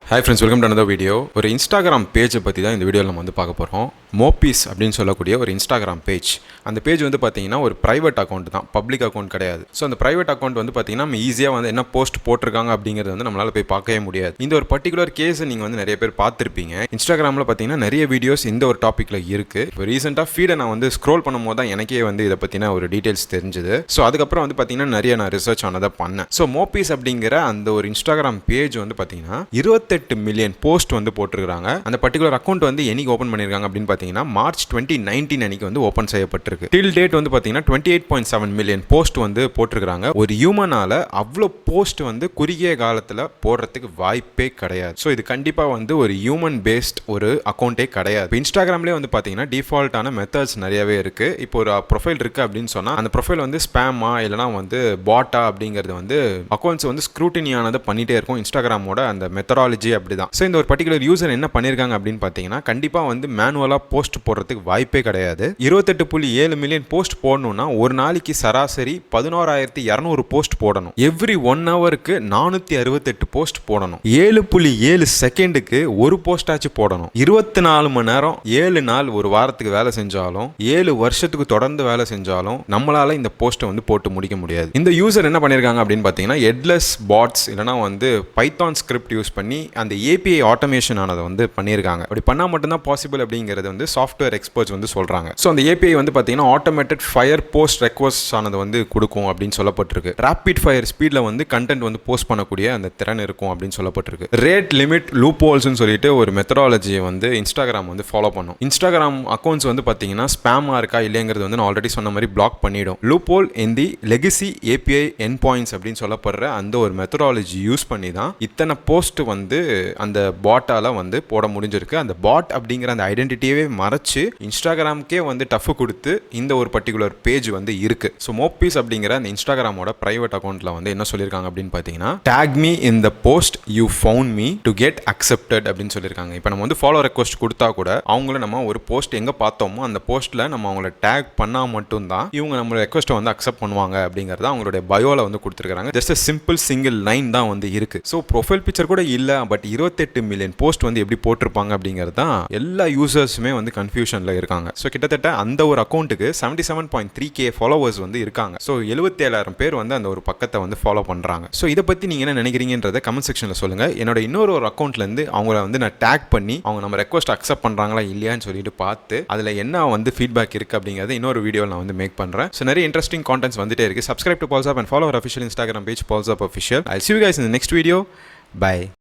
Hi friends, welcome to another video. ஒரு Instagram பேஜை பற்றி தான் இந்த வீடியோவில் நம்ம வந்து பார்க்க போகிறோம். மோபீஸ் அப்படின்னு சொல்லக்கூடிய ஒரு இன்ஸ்டாகிராம் பேஜ். அந்த பேஜ் வந்து பார்த்தீங்கன்னா ஒரு ப்ரைவேட் அக்கௌண்ட் தான், பப்ளிக் அக்கௌண்ட் கிடையாது. ஸோ அந்த ப்ரைவேட் அக்கௌண்ட் வந்து பார்த்தீங்கன்னா நம்ம ஈஸியாக வந்து என்ன போஸ்ட் போட்டிருக்காங்க அப்படிங்கிறது வந்து நம்மளால் போய் பார்க்கவே முடியாது. இந்த ஒரு பர்டிகுலர் கேஸை நீங்கள் வந்து நிறைய பேர் பார்த்துருப்பீங்க. இன்ஸ்டாகிராமில் பார்த்தீங்கன்னா நிறைய வீடியோஸ் இந்த ஒரு டாப்பிக்கில் இருக்குது. இப்போ ரீசெண்டாக ஃபீடை நான் வந்து ஸ்க்ரோல் பண்ணும்போது தான் எனக்கே வந்து இதை பற்றின ஒரு டீட்டெயில்ஸ் தெரிஞ்சுது. ஸோ அதுக்கப்புறம் வந்து பார்த்தீங்கன்னா நிறைய நான் ரிசர்ச் ஆனதை பண்ணேன். ஸோ மோபீஸ் அப்படிங்கிற அந்த ஒரு இன்ஸ்டாகிராம் பேஜ் வந்து பார்த்தீங்கன்னா 28 மில்லியன் போஸ்ட் வந்து போட்டிருக்காங்க. அந்த பர்டிகுலர் அக்கௌண்ட் வந்து என்னைக்கு ஓப்பன் பண்ணிருக்காங்க அப்படின்னு பார்த்தீங்கன்னா மார்ச் 2019 அன்னைக்கு வந்து ஓப்பன் செய்யப்பட்டிருக்கு. டில் டேட் வந்து பார்த்தீங்கன்னா 28.7 மில்லியன் போஸ்ட் வந்து போட்டிருக்காங்க. ஒரு ஹியூமனால அவ்வளோ போஸ்ட் வந்து குறுகிய காலத்தில் போடுறதுக்கு வாய்ப்பே கிடையாது. ஸோ இது கண்டிப்பாக வந்து ஒரு ஹியூமன் பேஸ்ட் ஒரு அக்கௌண்ட்டே கிடையாது. இப்போ இன்ஸ்டாகிராம்லேயே வந்து பார்த்தீங்கன்னா டிஃபால்ட்டான மெத்தட்ஸ் நிறையவே இருக்கு. இப்போ ஒரு ப்ரொஃபைல் இருக்கு அப்படின்னு சொன்னால் அந்த ப்ரொஃபைல் வந்து ஸ்பேமா இல்லைனா வந்து பாட்டா அப்படிங்கிறது வந்து அக்கௌண்ட்ஸ் வந்து ஸ்க்ரூட்டினியானதை பண்ணிட்டே இருக்கும். இன்ஸ்டாகிராமோட அந்த மெத்தடாலஜி அப்படிதான். ஸோ இந்த ஒரு பர்டிகுலர் யூசர் என்ன பண்ணியிருக்காங்க அப்படின்னு பார்த்தீங்கன்னா கண்டிப்பாக வந்து மேனுவலாக போஸ்ட் போடுறதுக்கு வாய்ப்பே கிடையாது. 28.7 மில்லியன் போஸ்ட் போடணும்னா ஒரு நாளைக்கு சராசரி 11,200 போஸ்ட் போடணும். எவ்ரி 1 ஹவருக்கு 468 போஸ்ட் போடணும். 7.7 செகண்டுக்கு ஒரு போஸ்ட் ஆச்சு போடணும். 24 மணி நேரம் 7 நாள் ஒரு வாரத்துக்கு வேலை செஞ்சாலும் 7 வருஷத்துக்கு தொடர்ந்து வேலை செஞ்சாலும் நம்மளால இந்த போஸ்ட்டை வந்து போட்டு முடிக்க முடியாது. இந்த யூசர் என்ன பண்ணியிருக்காங்க அப்படின்னு பார்த்தீங்கன்னா ஹெட்லெஸ் பாட்ஸ் இல்லைனா வந்து பைத்தான் ஸ்கிரிப்ட் யூஸ் பண்ணி அந்த ஏபிஐ ஆட்டோமேஷன் ஆனதை வந்து பண்ணியிருக்காங்க. அப்படி பண்ணால் மட்டும்தான் பாசிபிள் அப்படிங்கிறது வந்து சாஃப்ட்வேர் எக்ஸ்பர்ட்ஸ் வந்து சொல்கிறாங்க. ஸோ அந்த ஏபிஐ வந்து பார்த்தீங்கன்னா ஆட்டோமேட்டட் ஃபயர் போஸ்ட் ரெக்வஸ்ட் ஆனது வந்து கொடுக்கும் அப்படின்னு சொல்லப்பட்டிருக்கு. ராபிட் ஃபயர் ஸ்பீடில் வந்து கண்டென்ட் வந்து போஸ்ட் பண்ணக்கூடிய அந்த திறன் இருக்கும் அப்படின்னு சொல்லப்பட்டிருக்கு. ரேட் லிமிட் லூப் ஹோல்ஸ்னு சொல்லிட்டு ஒரு மெத்தடாலஜியை வந்து இன்ஸ்டாகிராம் வந்து ஃபாலோ பண்ணும். இன்ஸ்டாகிராம் அக்கௌண்ட்ஸ் வந்து பார்த்தீங்கன்னா ஸ்பேமாக இருக்கா இல்லைங்கிறது வந்து நான் ஆல்ரெடி சொன்ன மாதிரி பிளாக் பண்ணிடும். லூப் ஹோல் இன் தி லெகசி ஏபிஐ என் பாயிண்ட்ஸ் அப்படின்னு சொல்லப்படுற அந்த ஒரு மெத்தடாலஜி யூஸ் பண்ணி தான் இத்தனை போஸ்ட் வந்து அந்த பாட்டால வந்து போட முடிஞ்சிருக்கு. அந்த பாட் அப்படிங்கிற அந்த ஐடென்டிட்டியவே மறைச்சு இன்ஸ்டாகிராமுக்கே வந்து டஃப் கொடுத்து இந்த ஒரு பர்டிகுலர் பேஜ் வந்து இருக்கு. ஸோ மோபீஸ் அப்படிங்கிற அந்த இன்ஸ்டாகிராமோட பிரைவேட் அக்கௌண்ட்ல வந்து என்ன சொல்லியிருக்காங்க அப்படின்னு பார்த்தீங்கன்னா take me in the post you found me to get accepted அப்படின்னு சொல்லியிருக்காங்க. இப்போ நம்ம வந்து ஃபாலோ ரெக்வஸ்ட் கொடுத்தா கூட அவங்கள நம்ம ஒரு போஸ்ட் எங்க பார்த்தோமோ அந்த போஸ்ட்ல நம்ம அவங்கள டேக் பண்ணா மட்டும்தான் இவங்க நம்ம ரெக்வஸ்ட்டை வந்து அக்செப்ட் பண்ணுவாங்க அப்படிங்கிறத அவங்களுடைய பயோல வந்து கொடுத்துருக்காங்க. ஜஸ்ட் சிம்பிள் சிங்கிள் லைன் தான் வந்து இருக்கு. ஸோ ப்ரொஃபைல் பிக்சர் கூட இல்ல, பட் 28 மில்லியன் போஸ்ட் வந்து எப்படி போட்டிருப்பாங்க அப்படிங்கிறது தான் எல்லா யூசர்ஸுமே வந்து கன்ஃபியூஷன்ல இருக்காங்க. ஸோ கிட்டத்தட்ட அந்த ஒரு அக்கௌண்ட்டுக்கு 77.3K ஃபாலோவர்ஸ் வந்து இருக்காங்க. ஸோ 77,000 பேர் வந்து அந்த ஒரு பக்கத்தை வந்து ஃபாலோ பண்றாங்க. ஸோ இதை பத்தி நீங்க என்ன நினைக்கிறீங்கன்றதை கமெண்ட் செக்ஷன்ல சொல்லுங்க. என்னோட இன்னொரு அக்கௌண்ட்ல இருந்து அவங்கள வந்து நான் டேக் பண்ணி அவங்க நம்ம ரெக்வஸ்ட் அக்செப்ட் பண்றாங்களா இல்லையான்னு சொல்லிட்டு பார்த்து அதுல என்ன வந்து ஃபீட்பேக் இருக்கு அப்படிங்கறத இன்னொரு வீடியோவில் நான் வந்து மேக் பண்றேன். ஸோ நிறைய இன்ட்ரெஸ்டிங் கான்டென்ட்ஸ் வந்துட்டே இருக்கு. Subscribe to Pulse Up and follow our official Instagram page Pulse Up Official. I'll see you guys in the next video. Bye.